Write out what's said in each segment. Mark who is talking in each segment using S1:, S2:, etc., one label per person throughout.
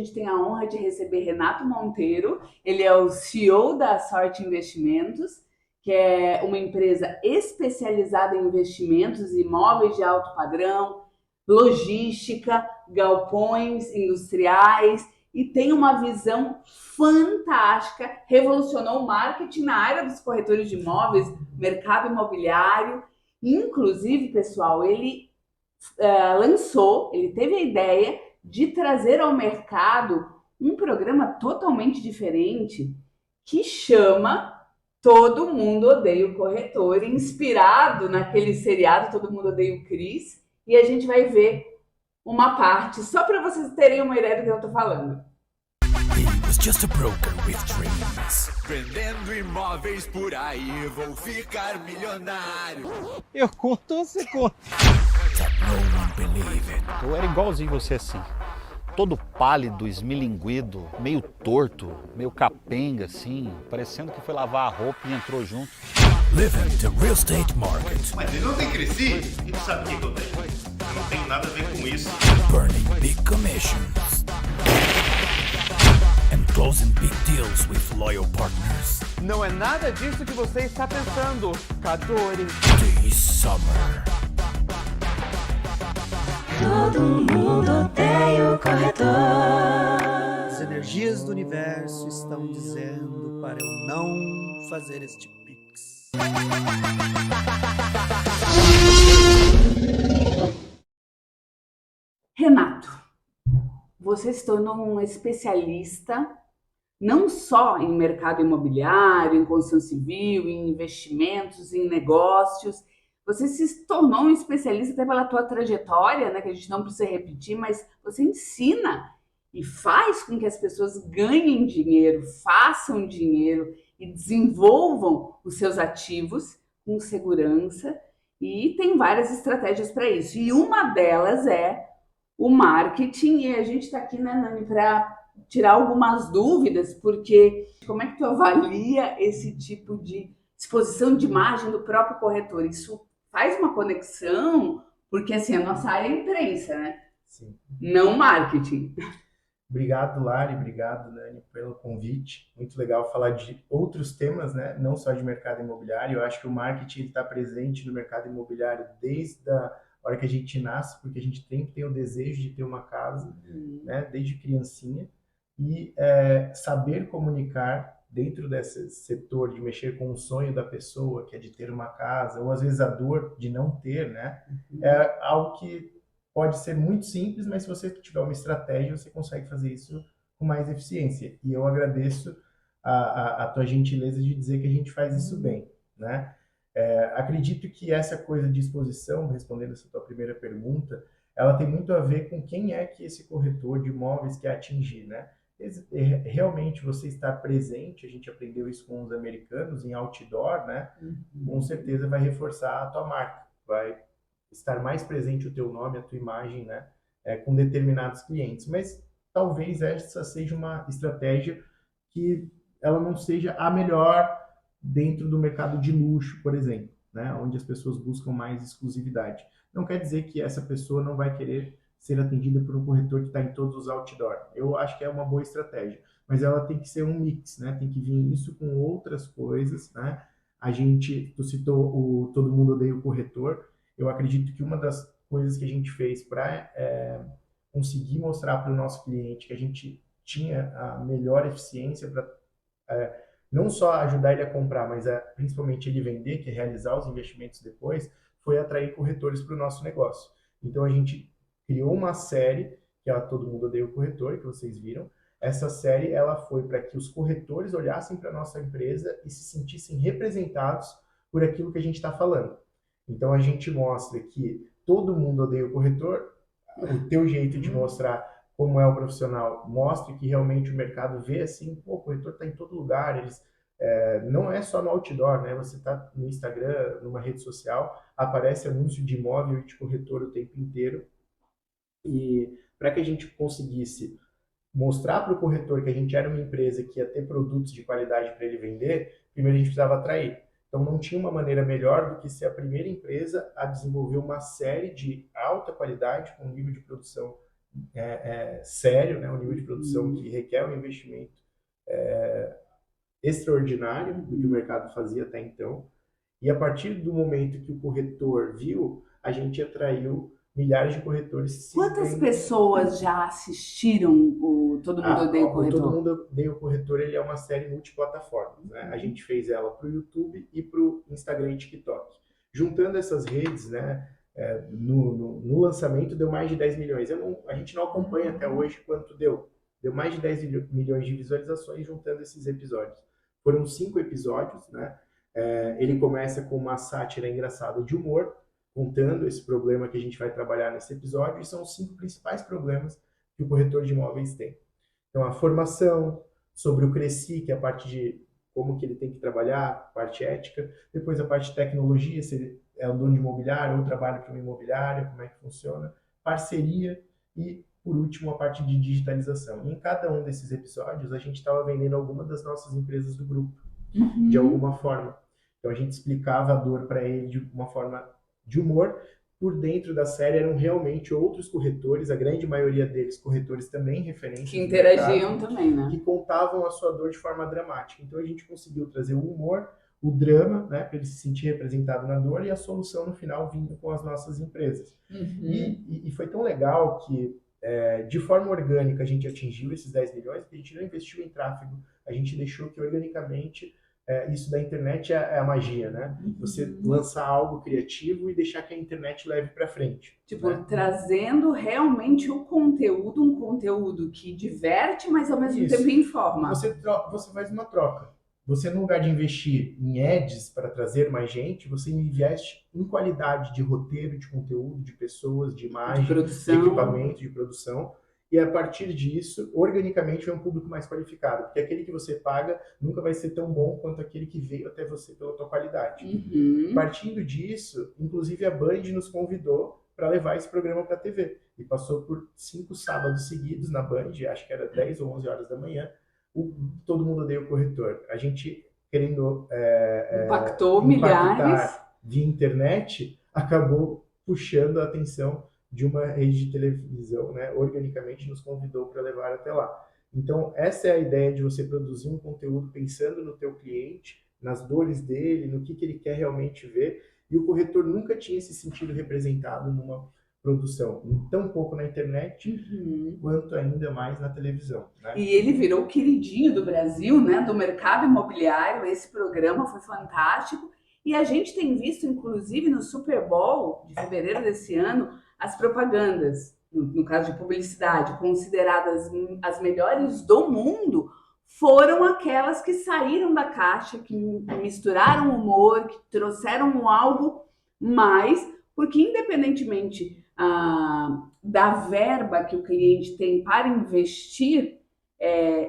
S1: gente tem a honra de receber Renato Monteiro. Ele é o CEO da Sorte Investimentos, que é uma empresa especializada em investimentos, imóveis de alto padrão, logística, galpões industriais e tem uma visão fantástica, revolucionou o marketing na área dos corretores de imóveis, mercado imobiliário. Inclusive, pessoal, ele teve a ideia de trazer ao mercado um programa totalmente diferente que chama Todo Mundo Odeia o Corretor, inspirado naquele seriado Todo Mundo Odeia o Chris, e a gente vai ver uma parte, só para vocês terem uma ideia do que eu estou falando.
S2: He was just a broker with dreams. Vendendo imóveis por aí, vou ficar milionário.
S3: Eu conto ou você conta?
S2: That no one believe it.
S3: Eu era igualzinho você assim. Todo pálido, esmilinguido, meio torto, meio capenga assim, parecendo que foi lavar a roupa e entrou junto.
S2: Living the real estate market.
S4: Mas ele não tem crescido? E tu sabe o que eu tenho? Eu não tenho nada a ver com isso.
S2: Burning big commissions. And closing big deals with loyal partners.
S5: Não é nada disso que você está pensando, Kadori.
S2: This summer.
S6: Todo mundo odeia o corretor.
S7: As energias do universo estão dizendo para eu não fazer este pix.
S1: Renato, você se tornou um especialista não só em mercado imobiliário, em construção civil, em investimentos, em negócios. Você se tornou um especialista até pela tua trajetória, né, que a gente não precisa repetir, mas você ensina e faz com que as pessoas ganhem dinheiro, façam dinheiro e desenvolvam os seus ativos com segurança. E tem várias estratégias para isso. E uma delas é o marketing. E a gente está aqui, né, Nani, para tirar algumas dúvidas, porque como é que tu avalia esse tipo de exposição de imagem do próprio corretor? Isso faz uma conexão, porque assim, a nossa área é imprensa, né?
S8: Sim.
S1: Não marketing.
S8: Obrigado, Lari, obrigado, Nani, pelo convite. Muito legal falar de outros temas, né? Não só de mercado imobiliário. Eu acho que o marketing está presente no mercado imobiliário desde a hora que a gente nasce, porque a gente tem o desejo de ter uma casa, né? Desde criancinha. E saber comunicar dentro desse setor de mexer com o sonho da pessoa, que é de ter uma casa, ou às vezes a dor de não ter, né? É algo que pode ser muito simples, mas se você tiver uma estratégia, você consegue fazer isso com mais eficiência. E eu agradeço a tua gentileza de dizer que a gente faz isso bem, né? Acredito que essa coisa de exposição, respondendo essa tua primeira pergunta, ela tem muito a ver com quem é que esse corretor de imóveis quer atingir, né? Realmente você estar presente, a gente aprendeu isso com os americanos em outdoor, né? Com certeza vai reforçar a tua marca, vai estar mais presente o teu nome, a tua imagem, né? Com determinados clientes. Mas talvez essa seja uma estratégia que ela não seja a melhor dentro do mercado de luxo, por exemplo, né? Onde as pessoas buscam mais exclusividade. Não quer dizer que essa pessoa não vai querer ser atendida por um corretor que está em todos os outdoor. Eu acho que é uma boa estratégia, mas ela tem que ser um mix, né? Tem que vir isso com outras coisas, né? Tu citou o Todo Mundo Odeia o Corretor. Eu acredito que uma das coisas que a gente fez para conseguir mostrar para o nosso cliente que a gente tinha a melhor eficiência para não só ajudar ele a comprar, mas principalmente ele vender, que é realizar os investimentos depois, foi atrair corretores para o nosso negócio. Então a gente criou uma série, que é a Todo Mundo Odeia o Corretor, que vocês viram. Essa série ela foi para que os corretores olhassem para a nossa empresa e se sentissem representados por aquilo que a gente está falando. Então a gente mostra que todo mundo odeia o corretor, o teu jeito de mostrar como é o profissional mostra que realmente o mercado vê assim, pô, o corretor está em todo lugar, não é só no outdoor, né? Você está no Instagram, numa rede social, aparece anúncio de imóvel e de corretor o tempo inteiro. E para que a gente conseguisse mostrar para o corretor que a gente era uma empresa que ia ter produtos de qualidade para ele vender, primeiro a gente precisava atrair. Então não tinha uma maneira melhor do que ser a primeira empresa a desenvolver uma série de alta qualidade, com um nível de produção sério, né? Um nível de produção que requer um investimento extraordinário do que o mercado fazia até então. E a partir do momento que o corretor viu, a gente atraiu milhares de corretores.
S1: Quantas pessoas já assistiram o Todo Mundo Odeia o
S8: O
S1: Corretor?
S8: Todo Mundo Odeia o Corretor, ele é uma série multiplataforma, né? A gente fez ela para o YouTube e para o Instagram e TikTok. Juntando essas redes, né, no lançamento deu mais de 10 milhões. A gente não acompanha até hoje quanto deu. Deu mais de 10 milhões de visualizações juntando esses episódios. Foram 5 episódios, né? Ele começa com uma sátira engraçada de humor, contando esse problema que a gente vai trabalhar nesse episódio, e são os 5 principais problemas que o corretor de imóveis tem. Então, a formação, sobre o Cresci, que é a parte de como que ele tem que trabalhar, a parte ética, depois a parte de tecnologia, se ele é o dono de imobiliário ou trabalha para uma imobiliária, como é que funciona, parceria e, por último, a parte de digitalização. E em cada um desses episódios, a gente estava vendendo alguma das nossas empresas do grupo, de alguma forma. Então, a gente explicava a dor para ele de uma forma de humor. Por dentro da série eram realmente outros corretores, a grande maioria deles corretores também referentes.
S1: Que interagiam também, né?
S8: Que contavam a sua dor de forma dramática. Então a gente conseguiu trazer o humor, o drama, né, para ele se sentir representado na dor, e a solução no final vindo com as nossas empresas. E foi tão legal que, de forma orgânica, a gente atingiu esses 10 milhões, porque a gente não investiu em tráfego, a gente deixou que organicamente isso da internet é a magia, né? Você lançar algo criativo e deixar que a internet leve para frente.
S1: Tipo,
S8: né?
S1: trazendo realmente o conteúdo, um conteúdo que diverte, mas ao mesmo tempo informa.
S8: Você faz uma troca. Você, no lugar de investir em ads para trazer mais gente, você investe em qualidade de roteiro, de conteúdo, de pessoas, de imagem, de equipamento, de produção. E a partir disso, organicamente, vem um público mais qualificado. Porque aquele que você paga nunca vai ser tão bom quanto aquele que veio até você pela tua qualidade. Partindo disso, inclusive a Band nos convidou para levar esse programa para a TV. E passou por 5 sábados seguidos na Band, acho que era 10 ou 11 horas da manhã, Todo Mundo Odeia o Corretor. A gente, querendo
S1: impactou milhares
S8: via internet, acabou puxando a atenção de uma rede de televisão, né? Organicamente nos convidou para levar até lá. Então, essa é a ideia de você produzir um conteúdo pensando no teu cliente, nas dores dele, no que ele quer realmente ver. E o corretor nunca tinha se sentido representado numa produção, tão pouco na internet, quanto ainda mais na televisão. Né?
S1: E ele virou o queridinho do Brasil, né? Do mercado imobiliário. Esse programa foi fantástico. E a gente tem visto, inclusive, no Super Bowl de fevereiro desse ano, as propagandas, no caso de publicidade, consideradas as melhores do mundo, foram aquelas que saíram da caixa, que misturaram humor, que trouxeram algo mais, porque independentemente da verba que o cliente tem para investir,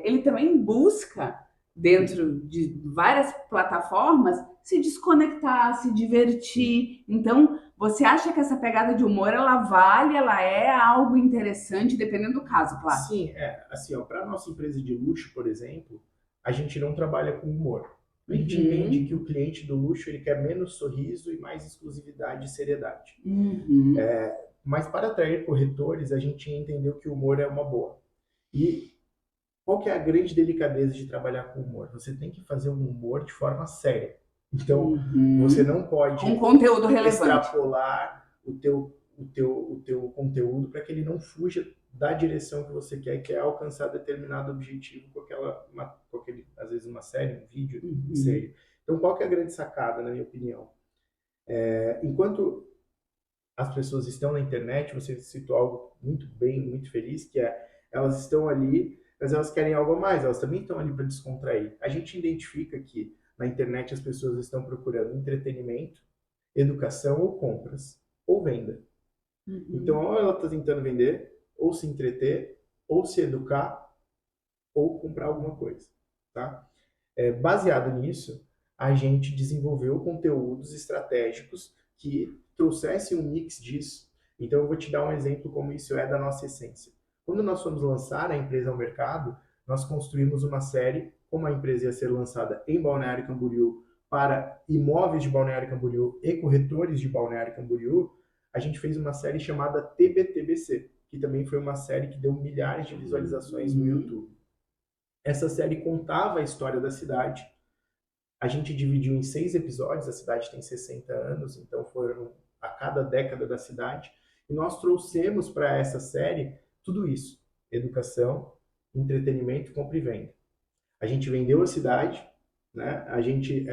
S1: ele também busca, dentro de várias plataformas, se desconectar, se divertir. Então, você acha que essa pegada de humor, ela vale, ela é algo interessante, dependendo do caso, claro?
S8: Sim, assim, para a nossa empresa de luxo, por exemplo, a gente não trabalha com humor. A gente entende que o cliente do luxo, ele quer menos sorriso e mais exclusividade e seriedade. Mas para atrair corretores, a gente entendeu que o humor é uma boa. E qual que é a grande delicadeza de trabalhar com humor? Você tem que fazer um humor de forma séria. Então, você não pode
S1: um conteúdo relevante,
S8: extrapolar o teu conteúdo para que ele não fuja da direção que você quer, que é alcançar determinado objetivo com aquele, às vezes, uma série, um vídeo, seja. Então, qual que é a grande sacada, na minha opinião? Enquanto as pessoas estão na internet, você citou algo muito bem, muito feliz, que elas estão ali, mas elas querem algo a mais, elas também estão ali para descontrair. A gente identifica que na internet as pessoas estão procurando entretenimento, educação ou compras, ou venda. Então, ou ela está tentando vender, ou se entreter, ou se educar, ou comprar alguma coisa. Tá? Baseado nisso, a gente desenvolveu conteúdos estratégicos que trouxessem um mix disso. Então, eu vou te dar um exemplo como isso é da nossa essência. Quando nós fomos lançar a empresa ao mercado, nós construímos uma série, como a empresa ia ser lançada em Balneário Camboriú, para imóveis de Balneário Camboriú e corretores de Balneário Camboriú, a gente fez uma série chamada TBTBC, que também foi uma série que deu milhares de visualizações no YouTube. Essa série contava a história da cidade. A gente dividiu em 6 episódios, a cidade tem 60 anos, então foram a cada década da cidade. E nós trouxemos para essa série tudo isso: educação, entretenimento, compra e venda. A gente vendeu a cidade, né? A gente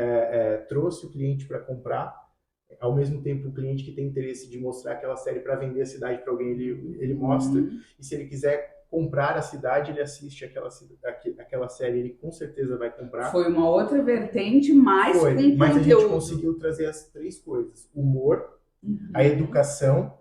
S8: trouxe o cliente para comprar, ao mesmo tempo o cliente que tem interesse de mostrar aquela série para vender a cidade para alguém, ele mostra, e se ele quiser comprar a cidade, ele assiste aquela série, ele com certeza vai comprar.
S1: Foi uma outra vertente, mais com conteúdo.
S8: Mas a gente conseguiu trazer as 3 coisas: humor, a educação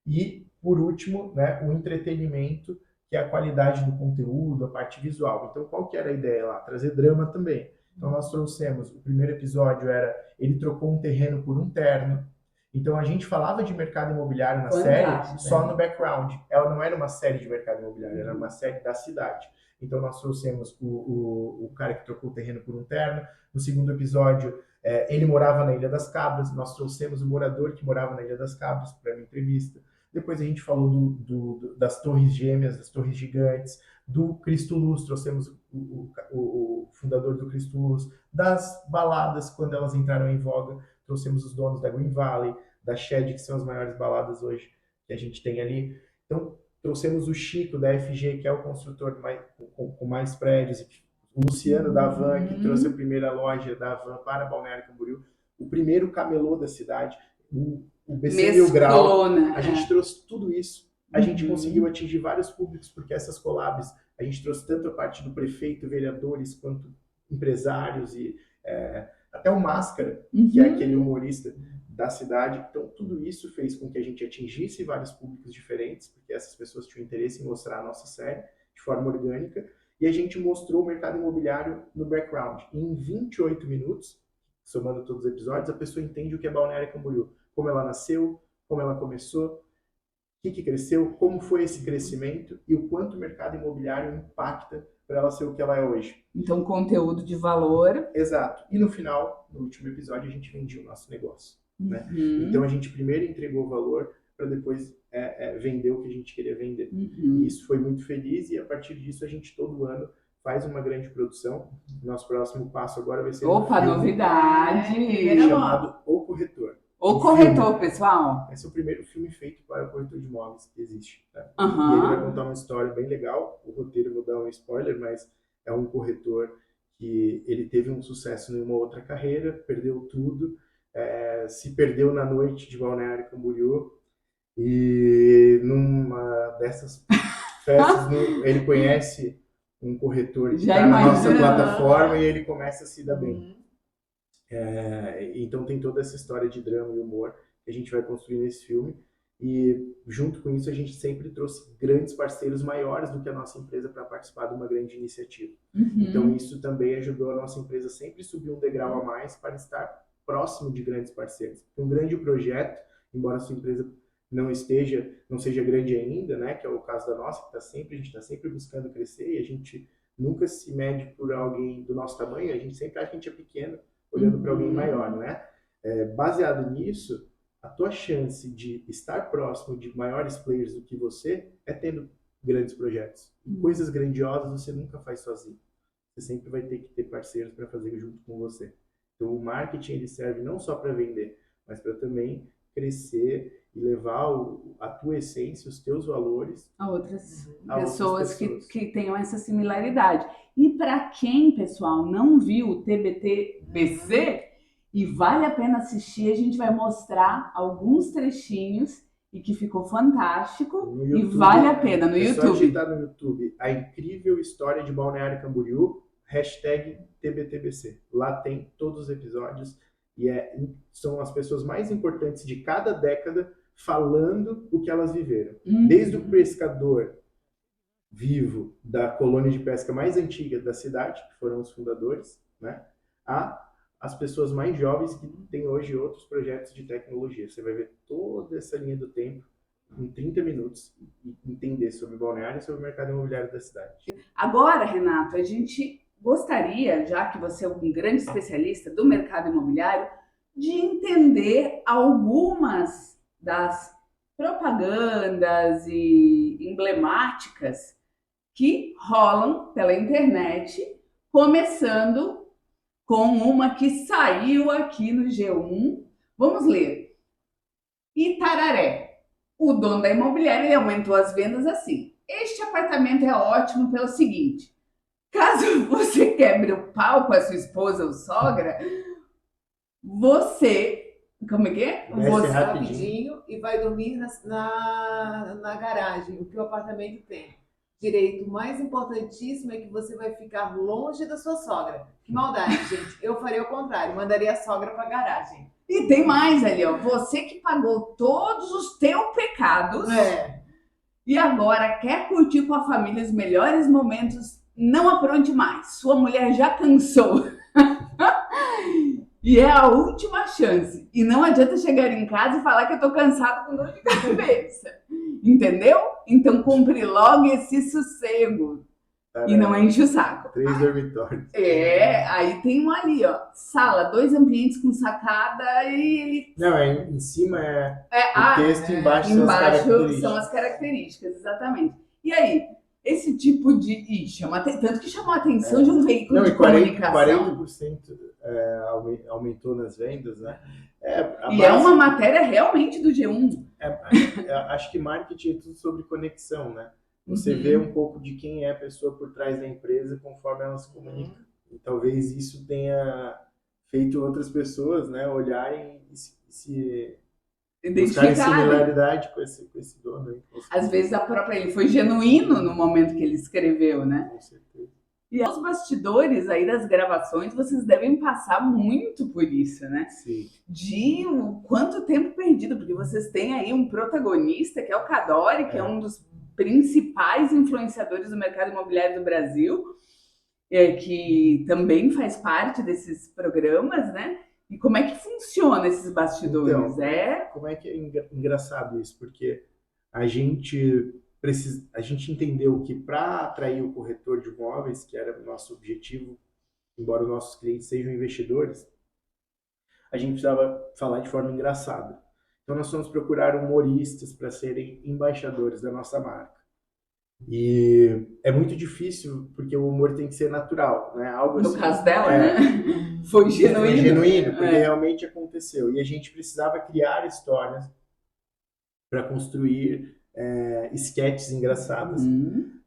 S8: e, por último, né, o entretenimento, que é a qualidade do conteúdo, a parte visual. Então, qual que era a ideia lá? Trazer drama também. Então, nós trouxemos, o primeiro episódio era, ele trocou um terreno por um terno. Então, a gente falava de mercado imobiliário na série só no background. Ela não era uma série de mercado imobiliário, era uma série da cidade. Então, nós trouxemos o cara que trocou o terreno por um terno. No segundo episódio, ele morava na Ilha das Cabras. Nós trouxemos o morador que morava na Ilha das Cabras para uma entrevista. Depois a gente falou das torres gêmeas, das torres gigantes, do Cristo Luz, trouxemos o fundador do Cristo Luz, das baladas, quando elas entraram em voga, trouxemos os donos da Green Valley, da Shed, que são as maiores baladas hoje que a gente tem ali. Então, trouxemos o Chico, da FG, que é o construtor com mais prédios, o Luciano da Havan, que trouxe a primeira loja da Havan para Balneário Camboriú, o primeiro camelô da cidade, o BC Mil Grau. A gente trouxe tudo isso. A gente conseguiu atingir vários públicos, porque essas collabs, a gente trouxe tanto a parte do prefeito, vereadores, quanto empresários e até o Máscara, que é aquele humorista da cidade. Então, tudo isso fez com que a gente atingisse vários públicos diferentes, porque essas pessoas tinham interesse em mostrar a nossa série de forma orgânica, e a gente mostrou o mercado imobiliário no background. Em 28 minutos, somando todos os episódios, a pessoa entende o que é Balneário Camboriú, como ela nasceu, como ela começou, o que cresceu, como foi esse crescimento e o quanto o mercado imobiliário impacta para ela ser o que ela é hoje.
S1: Então, conteúdo de valor.
S8: Exato. E no final, no último episódio, a gente vendia o nosso negócio. Né? Então, a gente primeiro entregou o valor para depois vender o que a gente queria vender. E isso foi muito feliz, e a partir disso a gente todo ano faz uma grande produção. Nosso próximo passo agora vai ser
S1: novidade!
S8: Chamado O Corretor.
S1: O Corretor, pessoal.
S8: Esse é o primeiro filme feito para o corretor de imóveis que existe. Tá? E ele vai contar uma história bem legal. O roteiro, vou dar um spoiler, mas é um corretor que ele teve um sucesso em uma outra carreira, perdeu tudo, se perdeu na noite de Balneário Camboriú, e numa dessas festas ele conhece um corretor que está na nossa plataforma e ele começa a se dar bem. Então tem toda essa história de drama e humor que a gente vai construir nesse filme, e junto com isso a gente sempre trouxe grandes parceiros maiores do que a nossa empresa para participar de uma grande iniciativa. Então isso também ajudou a nossa empresa sempre subir um degrau a mais para estar próximo de grandes parceiros. Um grande projeto, embora a sua empresa não seja grande ainda, né, que é o caso da nossa, que a gente está sempre buscando crescer, e a gente nunca se mede por alguém do nosso tamanho, a gente sempre acha que a gente é pequeno, olhando para alguém maior, né? Baseado nisso, a tua chance de estar próximo de maiores players do que você é tendo grandes projetos. Coisas grandiosas você nunca faz sozinho. Você sempre vai ter que ter parceiros para fazer junto com você. Então, o marketing ele serve não só para vender, mas para também crescer e levar a tua essência, os teus valores
S1: a outras pessoas. Que tenham essa similaridade. E para quem, pessoal, não viu o TBT-BC, e vale a pena assistir, a gente vai mostrar alguns trechinhos e que ficou fantástico YouTube, e vale a pena no YouTube.
S8: Só digitar no YouTube a incrível história de Balneário Camboriú, #TBTBC. Lá tem todos os episódios e são as pessoas mais importantes de cada década falando o que elas viveram. Desde o pescador vivo da colônia de pesca mais antiga da cidade, que foram os fundadores, né, a as pessoas mais jovens que têm hoje outros projetos de tecnologia. Você vai ver toda essa linha do tempo em 30 minutos e entender sobre Balneário e sobre o mercado imobiliário da cidade.
S1: Agora, Renato, a gente gostaria, já que você é um grande especialista do mercado imobiliário, de entender algumas das propagandas e emblemáticas que rolam pela internet, começando com uma que saiu aqui no G1. Vamos ler. Itararé. O dono da imobiliária ele aumentou as vendas assim. Este apartamento é ótimo pelo seguinte: caso você quebre o pau com a sua esposa ou sogra, você... Como é que é?
S8: Desce
S1: Você...
S9: rapidinho e vai dormir na garagem, o que o apartamento tem. Direito mais importantíssimo é que você vai ficar longe da sua sogra. Que maldade, gente. Eu faria o contrário, mandaria a sogra pra garagem.
S1: E tem mais ali, ó. Você que pagou todos os teus pecados e agora quer curtir com a família os melhores momentos, não apronte mais. Sua mulher já cansou. E é a última chance. E não adianta chegar em casa e falar que eu tô cansado com dor de cabeça. Entendeu? Então compre logo esse sossego. E não enche o saco.
S8: 3 dormitórios.
S1: Aí tem um ali, ó. Sala, 2 ambientes com sacada e ele...
S8: Não, em cima o texto, embaixo
S1: são as características, exatamente. E aí, esse tipo de... tanto que chamou a atenção de um veículo de comunicação.
S8: 40% aumentou nas vendas, né?
S1: É uma matéria realmente do G1.
S8: Acho que marketing é tudo sobre conexão, né? Você vê um pouco de quem é a pessoa por trás da empresa conforme ela se comunica. E talvez isso tenha feito outras pessoas, né, olharem e se buscarem similaridade com esse dono aí.
S1: Às vezes ele foi genuíno no momento que ele escreveu, né?
S8: Com certeza.
S1: E aos bastidores aí das gravações, vocês devem passar muito por isso, né?
S8: Sim.
S1: De quanto tempo perdido, porque vocês têm aí um protagonista, que é o Cadore, que é um dos principais influenciadores do mercado imobiliário do Brasil, que também faz parte desses programas, né? E como é que funciona esses bastidores?
S8: Então, como é que é engraçado isso? Porque a gente entendeu que para atrair o corretor de imóveis, que era o nosso objetivo, embora os nossos clientes sejam investidores, a gente precisava falar de forma engraçada. Então nós fomos procurar humoristas para serem embaixadores da nossa marca. E é muito difícil, porque o humor tem que ser natural, né? Algo
S1: no
S8: assim,
S1: caso dela, né? Foi genuíno.
S8: Foi genuíno, porque realmente aconteceu. E a gente precisava criar histórias para construir esquetes engraçadas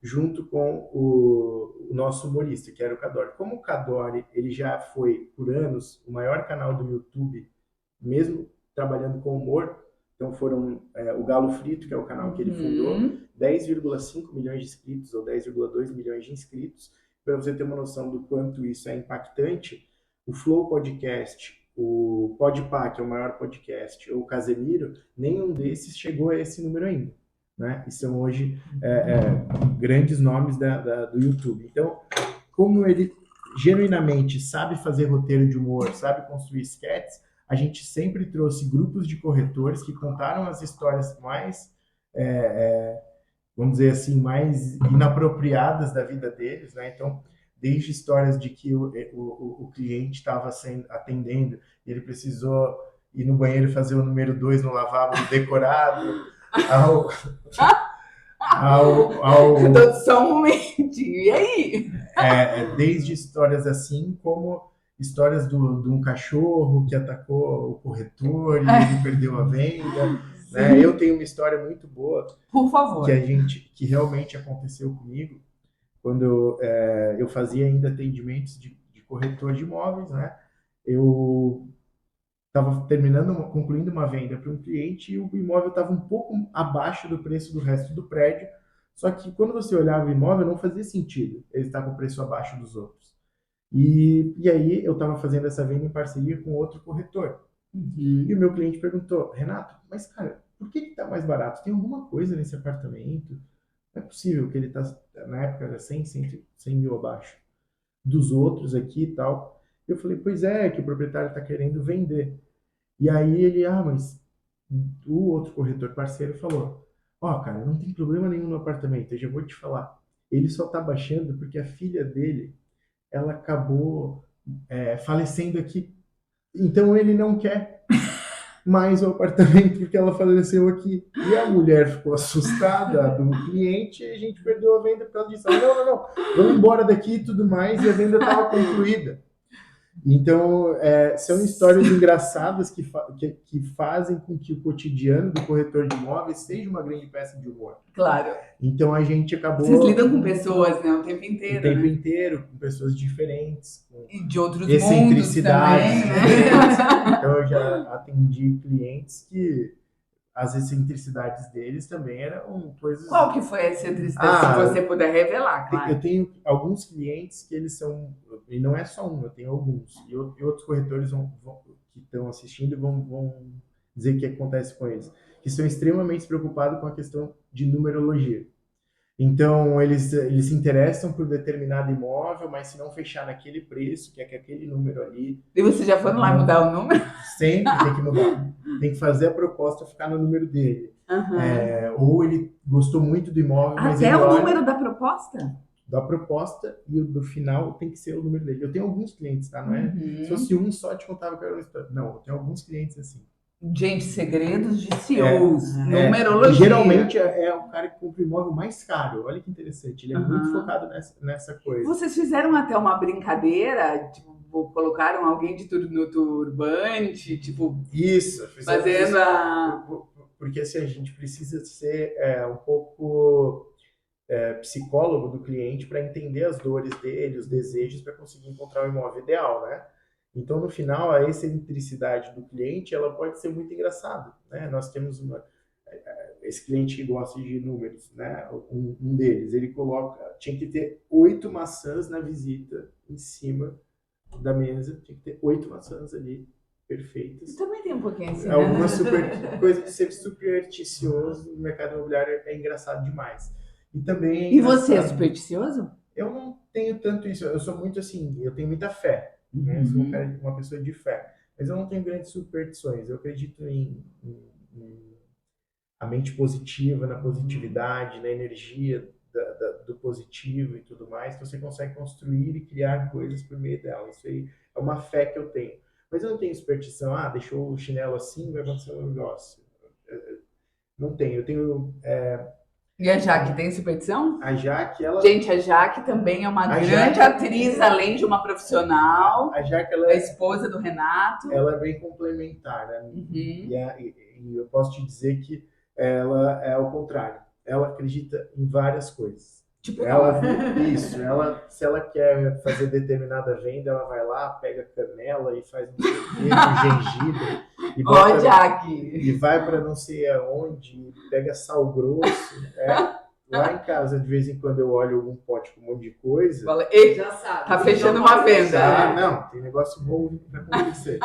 S8: junto com o nosso humorista, que era o Cadore. Como o Cadore, ele já foi, por anos, o maior canal do YouTube, mesmo trabalhando com humor. Então foram o Galo Frito, que é o canal que ele fundou, 10,5 milhões de inscritos, ou 10,2 milhões de inscritos. Para você ter uma noção do quanto isso é impactante, o Flow Podcast, o Podpah, que é o maior podcast, ou o Casemiro, nenhum desses chegou a esse número ainda, né? E são hoje grandes nomes do YouTube. Então, como ele genuinamente sabe fazer roteiro de humor, sabe construir sketches, a gente sempre trouxe grupos de corretores que contaram as histórias mais, vamos dizer assim, mais inapropriadas da vida deles, né? Então, desde histórias de que o cliente estava atendendo, ele precisou ir no banheiro fazer o número 2 no lavabo decorado,
S1: Só um momentinho, e aí?
S8: Desde histórias assim, como histórias de um cachorro que atacou o corretor e ele perdeu a venda. Né? Eu tenho uma história muito boa.
S1: Por favor.
S8: Que realmente aconteceu comigo quando eu fazia ainda atendimentos de corretor de imóveis, né? Eu estava concluindo uma venda para um cliente e o imóvel estava um pouco abaixo do preço do resto do prédio, só que quando você olhava o imóvel não fazia sentido ele estar com o preço abaixo dos outros. E aí eu estava fazendo essa venda em parceria com outro corretor. E o meu cliente perguntou: Renato, mas cara, por que está mais barato? Tem alguma coisa nesse apartamento? Não é possível que ele está, na época, era 100 mil abaixo dos outros aqui e tal. Eu falei: pois é, que o proprietário está querendo vender. E aí ele: mas o outro corretor parceiro falou: cara, não tem problema nenhum no apartamento, eu já vou te falar. Ele só está baixando porque a filha dele, ela acabou falecendo aqui. Então ele não quer. mais o apartamento porque ela faleceu aqui. E a mulher ficou assustada do cliente e a gente perdeu a venda por causa disso. Ela, não, vamos embora daqui e tudo mais, e a venda estava concluída. Então, são histórias engraçadas que fazem com que o cotidiano do corretor de imóveis seja uma grande peça de humor.
S1: Claro.
S8: Então, a gente acabou...
S1: Vocês lidam com pessoas, né? O tempo inteiro,
S8: O tempo
S1: né?
S8: inteiro, com pessoas diferentes, com
S1: E de outros mundos
S8: excentricidades
S1: também, né?
S8: diferentes. Então, eu já atendi clientes que as excentricidades deles também eram coisas...
S1: Qual que foi a excentricidade, se você puder revelar, claro.
S8: Eu tenho alguns clientes que eles são... E não é só um, eu tenho alguns. E outros corretores que estão assistindo vão dizer o que acontece com eles. Que são extremamente preocupados com a questão de numerologia. Então, eles se interessam por determinado imóvel, mas se não fechar naquele preço, que é aquele número ali...
S1: E vocês já foram lá mudar o número?
S8: Sempre tem que mudar. Tem que fazer a proposta ficar no número dele. Ou ele gostou muito do imóvel, mas
S1: Até
S8: ele
S1: o
S8: olha
S1: número da proposta?
S8: da proposta e o do final tem que ser o número dele. Eu tenho alguns clientes, tá? Não é? Se fosse um só, te contava que era uma história. Não, eu tenho alguns clientes assim.
S1: Gente, segredos de CEOs, numerologia.
S8: Geralmente é o cara que compra o imóvel mais caro. Olha que interessante. Ele é muito focado nessa coisa.
S1: Vocês fizeram até uma brincadeira, tipo, colocaram alguém no turbante, tipo,
S8: Isso,
S1: fazendo a...
S8: Porque assim, a gente precisa ser um pouco psicólogo do cliente para entender as dores dele, os desejos, para conseguir encontrar o imóvel ideal, né? Então, no final, a excentricidade do cliente, ela pode ser muito engraçada, né? Nós temos esse cliente que gosta de números, né? Um deles, ele tinha que ter 8 maçãs na visita em cima da mesa, tinha que ter 8 maçãs ali, perfeitas.
S1: Também tem um pouquinho assim, né?
S8: Alguma coisa de ser supersticioso no mercado imobiliário é engraçado demais. E também
S1: E você é supersticioso?
S8: Eu não tenho tanto isso, eu sou muito assim, eu tenho muita fé. Né? Eu sou uma pessoa de fé, mas eu não tenho grandes superstições. Eu acredito em a mente positiva, na positividade, na energia do positivo e tudo mais, que você consegue construir e criar coisas por meio dela. Isso aí é uma fé que eu tenho. Mas eu não tenho superstição, deixou o chinelo assim, vai acontecer um negócio. Não tenho. Eu tenho...
S1: E a Jaque tem superstição?
S8: A Jaque, ela...
S1: Gente, a Jaque também é uma grande atriz, além de uma profissional.
S8: A Jaque,
S1: ela é a esposa do Renato.
S8: Ela é bem complementar, né? E eu posso te dizer que ela é ao contrário. Ela acredita em várias coisas.
S1: Tipo,
S8: se ela quer fazer determinada venda, ela vai lá, pega canela e faz um gengibre. E vai para não sei aonde, pega sal grosso. Lá em casa, de vez em quando, eu olho algum pote com um monte de coisa.
S1: Fala, já sabe. Tá fechando uma venda.
S8: Não, tem negócio bom para acontecer.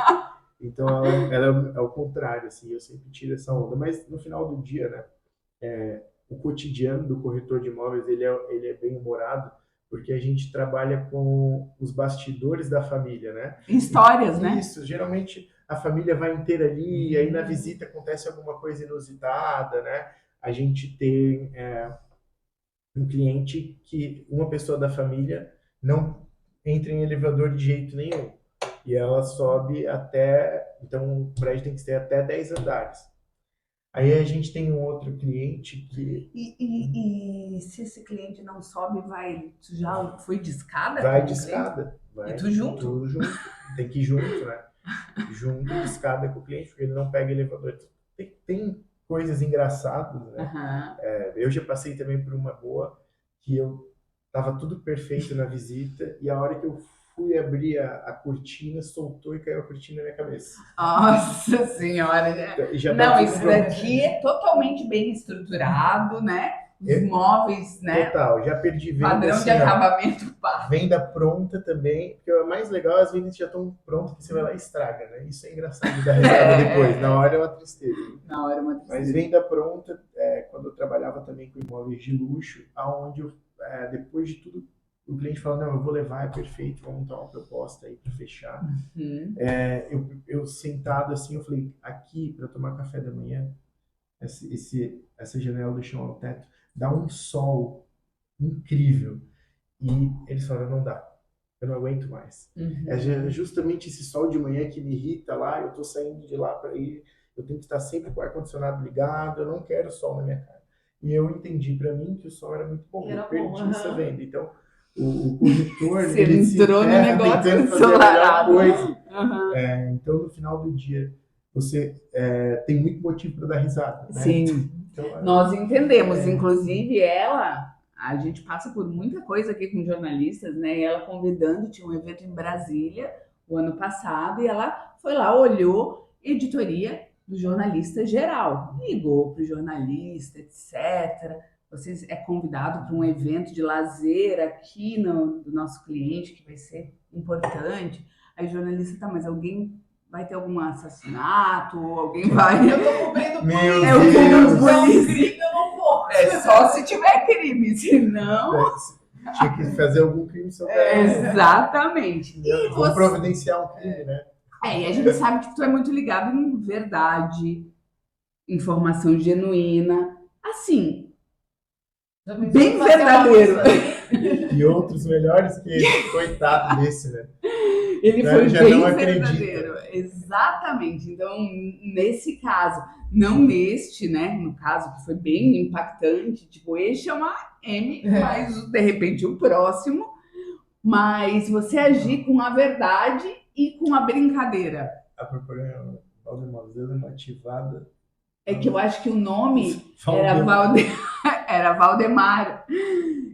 S8: Então, ela é o contrário, assim, eu sempre tiro essa onda. Mas no final do dia, né, o cotidiano do corretor de imóveis, ele é bem humorado, porque a gente trabalha com os bastidores da família, né?
S1: Histórias, né?
S8: Isso, geralmente a família vai inteira ali, e aí na visita acontece alguma coisa inusitada, né? A gente tem um cliente que uma pessoa da família não entra em elevador de jeito nenhum. E ela sobe então o prédio tem que ter até 10 andares. Aí a gente tem um outro cliente que...
S1: E se esse cliente não sobe, tu já foi de escada?
S8: Vai de escada.
S1: E tu junto?
S8: Tudo junto. Tem que ir junto, né? Junto de escada com o cliente, porque ele não pega elevador. Tem coisas engraçadas, né? Eu já passei também por uma boa, que tava tudo perfeito na visita, e a hora que eu fui abrir a cortina, soltou e caiu a cortina na minha cabeça.
S1: Nossa senhora, né? Não, isso daqui é totalmente bem estruturado, né? Os móveis, né?
S8: Total, já perdi venda.
S1: Padrão
S8: assim,
S1: de acabamento.
S8: Venda pronta também, porque o mais legal, as vendas já estão prontas, que você vai lá e estraga, né? Isso é engraçado da risada depois, na hora é uma tristeza.
S1: Na hora é uma tristeza.
S8: Mas venda pronta, quando eu trabalhava também com imóveis de luxo, aonde depois de tudo, o cliente fala, não, eu vou levar, é perfeito, vamos montar uma proposta aí para fechar. Eu sentado assim, eu falei, aqui para tomar café da manhã, essa janela do chão ao teto, dá um sol incrível. E eles falaram, não dá, eu não aguento mais. É justamente esse sol de manhã que me irrita lá, eu tô saindo de lá para ir, eu tenho que estar sempre com o ar-condicionado ligado, eu não quero sol na minha cara. E eu entendi para mim que o sol era muito bom,
S9: Era
S8: eu perdi
S9: bom,
S8: essa venda. Então, o corretor,
S1: Você
S8: ele se
S1: entrou no
S8: ferra
S1: negócio
S8: tentando fazer a melhor
S1: ensolarado.
S8: coisa.
S1: Aham.
S8: Então, no final do dia, você tem muito motivo para dar risada, né?
S1: Sim,
S8: Então,
S1: nós entendemos. Inclusive, a gente passa por muita coisa aqui com jornalistas, né? E ela convidando, tinha um evento em Brasília o ano passado, e ela foi lá, olhou editoria do jornalista geral, ligou para o jornalista, etc. Você é convidado para um evento de lazer aqui do nosso cliente, que vai ser importante. Aí o jornalista, tá, mas alguém vai ter algum assassinato, ou alguém vai.
S9: Eu tô cobrindo
S8: Meu
S9: polícia.
S1: Eu
S8: Deus!
S1: vou
S9: É um
S1: polícia.
S9: crime, eu não vou.
S1: É só se tiver crime, senão.
S8: tinha que fazer algum crime sobre
S1: Exatamente. E
S8: Vamos
S1: você.
S8: providenciar um crime, né?
S1: E a gente sabe que tu é muito ligado em verdade, informação genuína, assim,
S9: Já pensou
S1: bem
S9: em fazer uma
S1: verdadeiro.
S9: missa?
S8: E outros melhores que esse, coitado desse, né?
S1: Ele
S8: Então,
S1: foi
S8: ele já
S1: bem
S8: não acredita.
S1: verdadeiro. Exatamente. Então, nesse caso, não neste, né? No caso, que foi bem impactante, tipo, este é uma M, mas de repente o próximo. Mas você agir com a verdade e com a brincadeira.
S8: A propaganda Valdemar deu uma ativada.
S1: É que eu acho que o nome
S8: Valdemar.
S1: era Valdemar.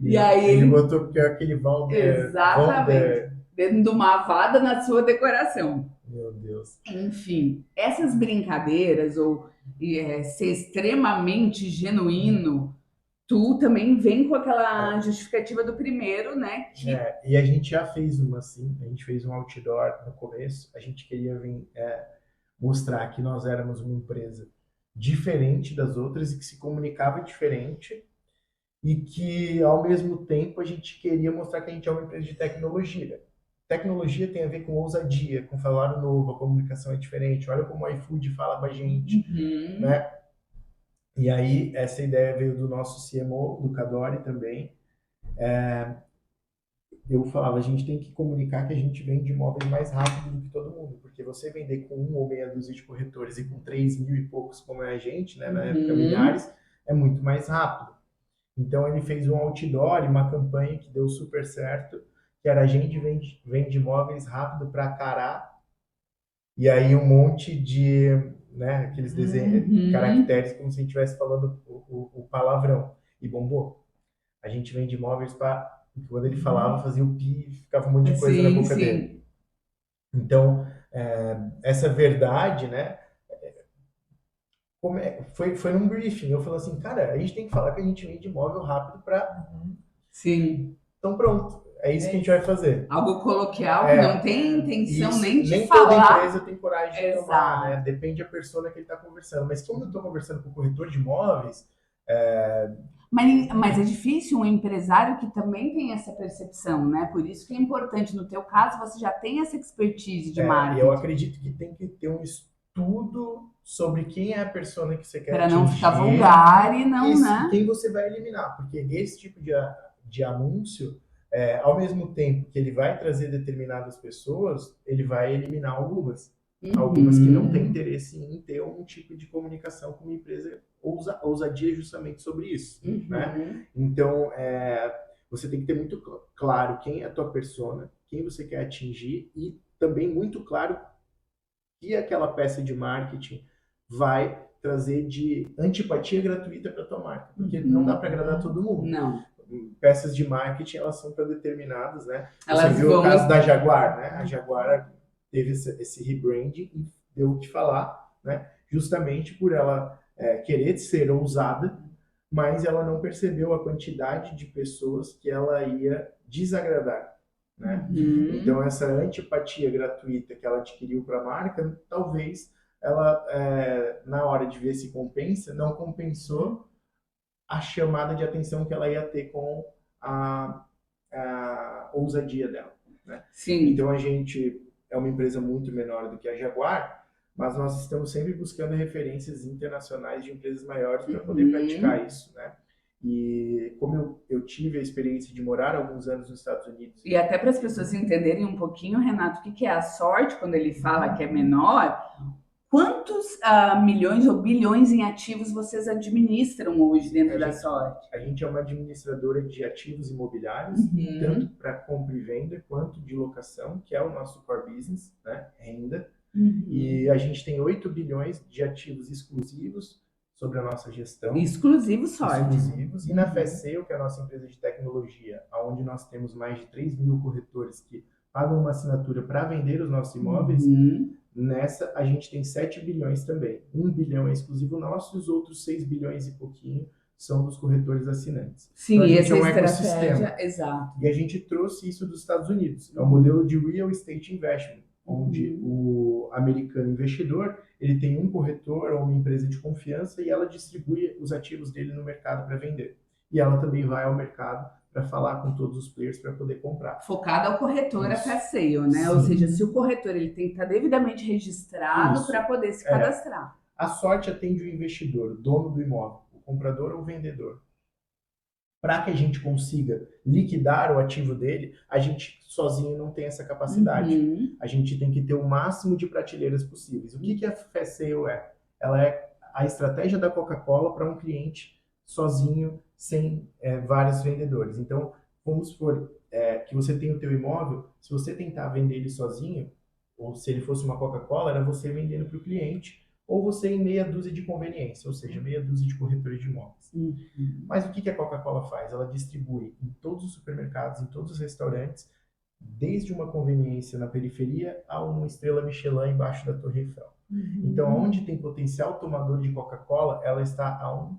S1: E aí
S8: ele botou porque é aquele
S1: Exatamente. Dentro de uma avada na sua decoração.
S8: Meu Deus.
S1: Enfim, essas brincadeiras ou ser extremamente genuíno, tu também vem com aquela justificativa do primeiro, né?
S8: E a gente já fez uma assim, a gente fez um outdoor no começo, a gente queria mostrar que nós éramos uma empresa diferente das outras e que se comunicava diferente e que, ao mesmo tempo, a gente queria mostrar que a gente é uma empresa de tecnologia. Tecnologia tem a ver com ousadia, com falar novo, a comunicação é diferente. Olha como o iFood fala com a gente, né? E aí, essa ideia veio do nosso CMO, do Cadore também. Eu falava, a gente tem que comunicar que a gente vende imóveis mais rápido do que todo mundo, porque você vender com um ou meia dúzia de corretores e com 3.000 e poucos, como é a gente, né, na época milhares, é muito mais rápido. Então ele fez um outdoor e uma campanha que deu super certo, que era a gente vende imóveis rápido para cará, e aí um monte de, né, aqueles desenhos, caracteres, como se a gente estivesse falando o palavrão, e bombou. A gente vende imóveis para... Quando ele falava, fazia o pi, ficava um monte de coisa na boca dele. Então, essa verdade, né? Foi num briefing. Eu falei assim, cara, a gente tem que falar que a gente vende imóvel rápido para...
S1: Sim.
S8: Então, pronto. É isso que a gente vai fazer.
S1: Algo coloquial que não tem intenção
S8: Isso,
S1: nem de
S8: nem
S1: falar.
S8: toda empresa tem coragem de tomar, né? Depende da persona que ele está conversando. Mas como eu estou conversando com o corretor de imóveis...
S1: Mas é difícil um empresário que também tem essa percepção, né? Por isso que é importante, no teu caso, você já tem essa expertise de marketing.
S8: Eu acredito que tem que ter um estudo sobre quem é a persona que você quer
S1: para
S8: atingir.
S1: não ficar vulgar e não, né?
S8: Quem você vai eliminar, porque esse tipo de anúncio, ao mesmo tempo que ele vai trazer determinadas pessoas, ele vai eliminar algumas. Algumas que não têm interesse em ter um tipo de comunicação com uma empresa ousadia justamente sobre isso, né? Então, você tem que ter muito claro quem é a tua persona, quem você quer atingir e também muito claro que aquela peça de marketing vai trazer de antipatia gratuita para tua marca, porque não dá para agradar todo mundo.
S1: Não.
S8: Peças de marketing, elas são predeterminadas, né?
S1: Elas
S8: Você viu
S1: vão...
S8: o caso da Jaguar, né? A Jaguar teve esse rebranding e deu o que falar, né? Justamente por ela querer ser ousada, mas ela não percebeu a quantidade de pessoas que ela ia desagradar, né? Então essa antipatia gratuita que ela adquiriu para a marca, talvez ela, na hora de ver se compensa, não compensou a chamada de atenção que ela ia ter com a ousadia dela, né?
S1: Sim.
S8: Então a gente é uma empresa muito menor do que a Jaguar, mas nós estamos sempre buscando referências internacionais de empresas maiores para poder praticar isso, né? E como eu tive a experiência de morar alguns anos nos Estados Unidos...
S1: E até para as pessoas entenderem um pouquinho, Renato, o que é a sorte quando ele fala que é menor, Quantos milhões ou bilhões em ativos vocês administram hoje dentro da sorte?
S8: A gente é uma administradora de ativos imobiliários, tanto para compra e venda quanto de locação, que é o nosso core business, né? Renda. E a gente tem 8 bilhões de ativos exclusivos sobre a nossa gestão.
S1: Exclusivo sorte.
S8: Exclusivos. E na FSEO, que é a nossa empresa de tecnologia, onde nós temos mais de 3 mil corretores que pagam uma assinatura para vender os nossos imóveis, nessa a gente tem 7 bilhões também. 1 bilhão é exclusivo nosso e os outros 6 bilhões e pouquinho são dos corretores assinantes.
S1: Sim,
S8: então, a gente
S1: essa
S8: é um
S1: estratégia,
S8: ecossistema.
S1: exato.
S8: E a gente trouxe isso dos Estados Unidos. É um modelo de real estate investment, onde o americano investidor ele tem um corretor ou uma empresa de confiança e ela distribui os ativos dele no mercado para vender. E ela também vai ao mercado para falar com todos os players para poder comprar.
S1: Focada ao corretor
S8: Isso.
S1: FSEO, né?
S8: Sim.
S1: Ou seja, se o corretor ele tem que estar devidamente registrado
S8: Isso.
S1: para poder se cadastrar.
S8: A sorte atende o investidor, o dono do imóvel, o comprador ou o vendedor. Para que a gente consiga liquidar o ativo dele, a gente sozinho não tem essa capacidade. A gente tem que ter o máximo de prateleiras possíveis. O que a FSEO é? Ela é a estratégia da Coca-Cola para um cliente sozinho, sem vários vendedores. Então, vamos supor que você tem o teu imóvel, se você tentar vender ele sozinho, ou se ele fosse uma Coca-Cola, era você vendendo para o cliente, ou você em meia dúzia de conveniência, ou seja, meia dúzia de corretores de imóveis. Mas o que a Coca-Cola faz? Ela distribui em todos os supermercados, em todos os restaurantes, desde uma conveniência na periferia a uma estrela Michelin embaixo da Torre Eiffel. Então, onde tem potencial tomador de Coca-Cola, ela está a um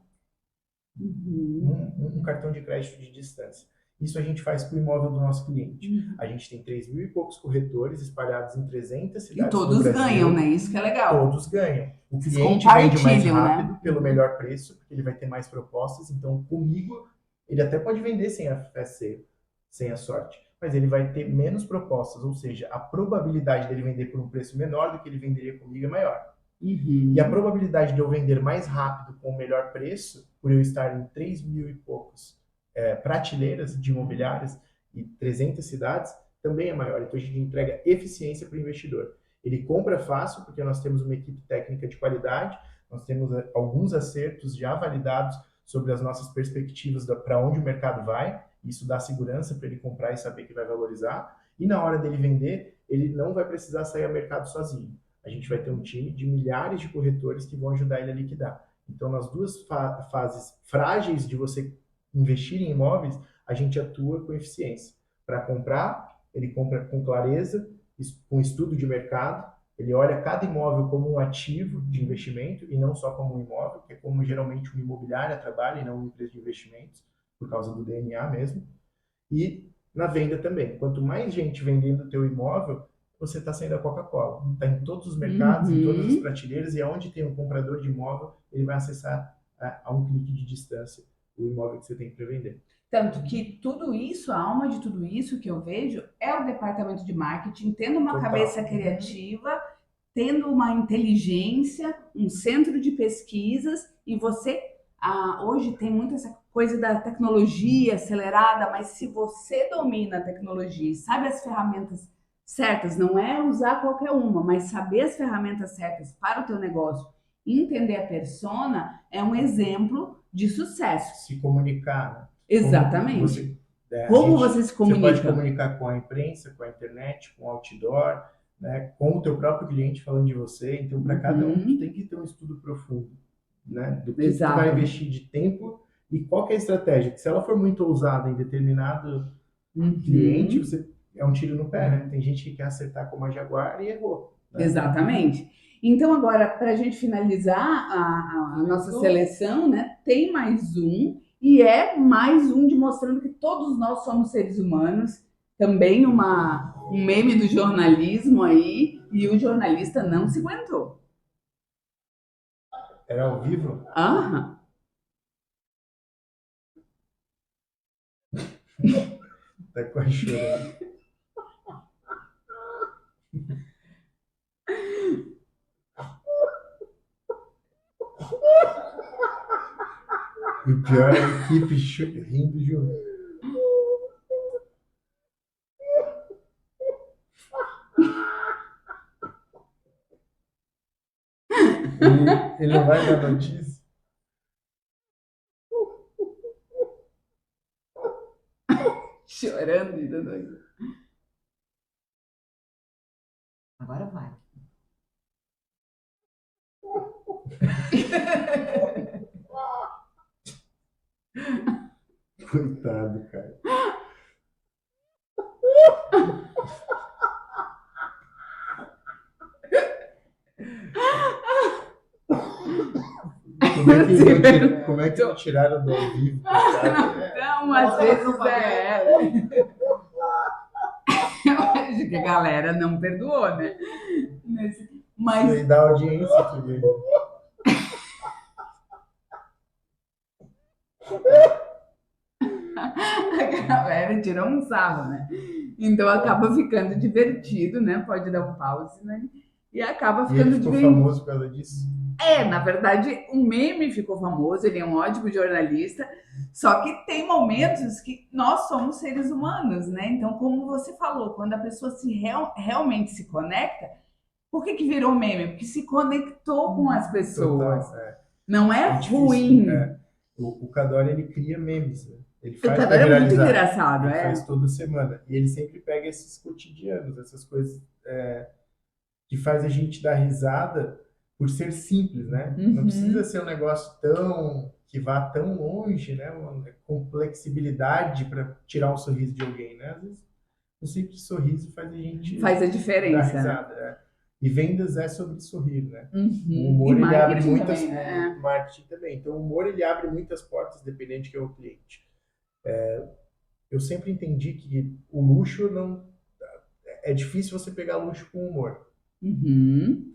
S8: cartão de crédito de distância. Isso a gente faz com o imóvel do nosso cliente. A gente tem 3 mil e poucos corretores espalhados em 300 cidades
S1: E todos
S8: do Brasil.
S1: ganham, né? Isso que é legal.
S8: Todos ganham. O
S1: Vocês
S8: cliente vende mais
S1: compartilham,
S8: rápido,
S1: né?
S8: pelo melhor preço, porque ele vai ter mais propostas. Então, comigo, ele até pode vender sem a FSE, sem a sorte. Mas ele vai ter menos propostas, ou seja, a probabilidade dele vender por um preço menor do que ele venderia comigo é maior. E a probabilidade de eu vender mais rápido com o melhor preço, por eu estar em 3 mil e poucos prateleiras de imobiliárias e 300 cidades, também é maior. Então a gente entrega eficiência para o investidor. Ele compra fácil, porque nós temos uma equipe técnica de qualidade, nós temos alguns acertos já validados sobre as nossas perspectivas para onde o mercado vai. Isso dá segurança para ele comprar e saber que vai valorizar. E na hora dele vender, ele não vai precisar sair ao mercado sozinho. A gente vai ter um time de milhares de corretores que vão ajudar ele a liquidar. Então, nas duas fases frágeis de você investir em imóveis, a gente atua com eficiência. Para comprar, ele compra com clareza, com estudo de mercado, ele olha cada imóvel como um ativo de investimento e não só como um imóvel, que é como geralmente uma imobiliária trabalha e não uma empresa de investimentos, por causa do DNA mesmo. E na venda também. Quanto mais gente vendendo o teu imóvel, você está saindo a Coca-Cola. Está em todos os mercados, em todas as prateleiras, e aonde tem um comprador de imóvel, ele vai acessar a um clique de distância o imóvel que você tem para vender.
S1: Tanto que tudo isso, a alma de tudo isso que eu vejo é o departamento de marketing tendo uma cabeça criativa, tendo uma inteligência, um centro de pesquisas, e você hoje tem muita essa coisa da tecnologia acelerada, mas se você domina a tecnologia e sabe as ferramentas certas, não é usar qualquer uma, mas saber as ferramentas certas para o teu negócio, entender a persona, é um exemplo de sucesso.
S8: Se comunicar, né?
S1: Exatamente. Como você se comunica?
S8: Você pode comunicar com a imprensa, com a internet, com o outdoor, né? Com o teu próprio cliente falando de você. Então, para cada um, tu tem que ter um estudo profundo, né? Do que tu vai investir de tempo e qual que é a estratégia. Que se ela for muito ousada em determinado cliente, você é um tiro no pé, né? Tem gente que quer acertar como a Jaguar e errou. Né?
S1: Exatamente. Então, agora, para a gente finalizar a nossa seleção, né? Tem mais um, e é mais um demonstrando que todos nós somos seres humanos. Também um meme do jornalismo aí, e o jornalista não se aguentou.
S8: Era ao vivo?
S1: Aham.
S8: Tá quase chorando. E o pior é a equipe rindo junto. Ele não vai dar notícia?
S1: Chorando e dando.
S9: Agora vai.
S8: Coitado, cara. Como é que me tiraram do ao vivo? Coitado?
S1: Não, às vezes é. Eu acho que a galera não perdoou, né?
S8: Isso
S1: Mas
S8: aí dá audiência também.
S1: a galera tirou um sarro, né? Então acaba ficando divertido, né? Pode dar um pause, né? E acaba
S8: E ele
S1: ficando
S8: ficou
S1: divertido.
S8: famoso por causa disso?
S1: Na verdade, o meme ficou famoso, ele é um ótimo jornalista, só que tem momentos que nós somos seres humanos, né? Então, como você falou, quando a pessoa realmente se conecta, por que virou meme? Porque se conectou com as pessoas.
S8: Total, é.
S1: Não é
S8: É difícil,
S1: ruim.
S8: é. O Cadore, ele cria memes, né? Ele
S1: O
S8: faz pra
S1: Cadore é muito
S8: viralizar.
S1: engraçado,
S8: Ele
S1: é.
S8: faz toda semana. E ele sempre pega esses cotidianos, essas coisas que faz a gente dar risada por ser simples, né? Não precisa ser um negócio que vá tão longe, né? Uma complexibilidade para tirar um sorriso de alguém, né? Às vezes um simples sorriso faz a gente
S1: Faz a
S8: dar
S1: diferença, né?
S8: risada, né? E vendas é sobre sorrir, né? O
S1: Uhum.
S8: humor,
S1: E
S8: ele abre
S1: marketing
S8: muitas
S1: também, né?
S8: marketing também. Então, o humor, ele abre muitas portas, dependendo de quem é o cliente. Eu sempre entendi que o luxo não é difícil você pegar luxo com humor.
S1: Uhum.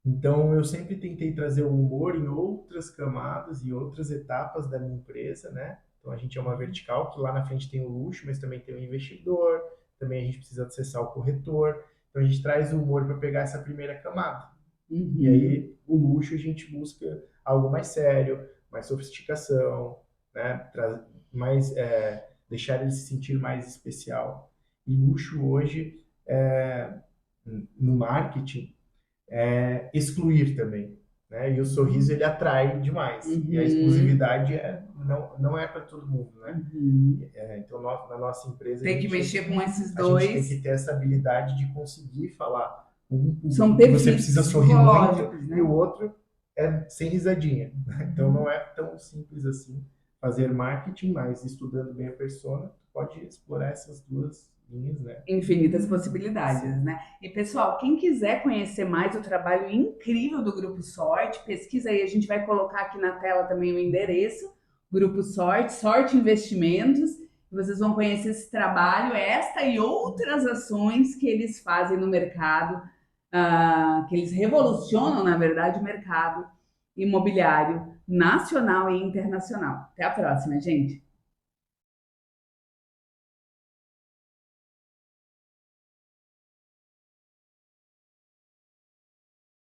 S8: Então, eu sempre tentei trazer o humor em outras camadas e outras etapas da minha empresa, né? Então, a gente é uma vertical que lá na frente tem o luxo, mas também tem o investidor, também a gente precisa acessar o corretor. Então, a gente traz o humor para pegar essa primeira camada.
S1: Uhum.
S8: E aí, o luxo, a gente busca algo mais sério, mais sofisticação, né? Deixar ele se sentir mais especial. E luxo hoje, no marketing, excluir também, né? E o sorriso, ele atrai demais. E a
S1: Uhum.
S8: exclusividade não é para todo mundo, né?
S1: Uhum.
S8: Então, na nossa empresa,
S1: Tem que mexer com esses
S8: a gente tem
S1: dois.
S8: que ter essa habilidade de conseguir falar com um público
S1: São
S8: que
S1: perfis
S8: você precisa sorrir muito
S1: psicológicos, né?
S8: e o outro é sem risadinha. Então, não é tão simples assim fazer marketing, mas estudando bem a persona, tu pode explorar essas duas linhas, né?
S1: Infinitas possibilidades, né? E pessoal, quem quiser conhecer mais o trabalho incrível do Grupo Sorte, pesquisa aí, a gente vai colocar aqui na tela também o endereço, Grupo Sorte, Sorte Investimentos, vocês vão conhecer esse trabalho, esta e outras ações que eles fazem no mercado, que eles revolucionam, na verdade, o mercado imobiliário nacional e internacional. Até a próxima, gente!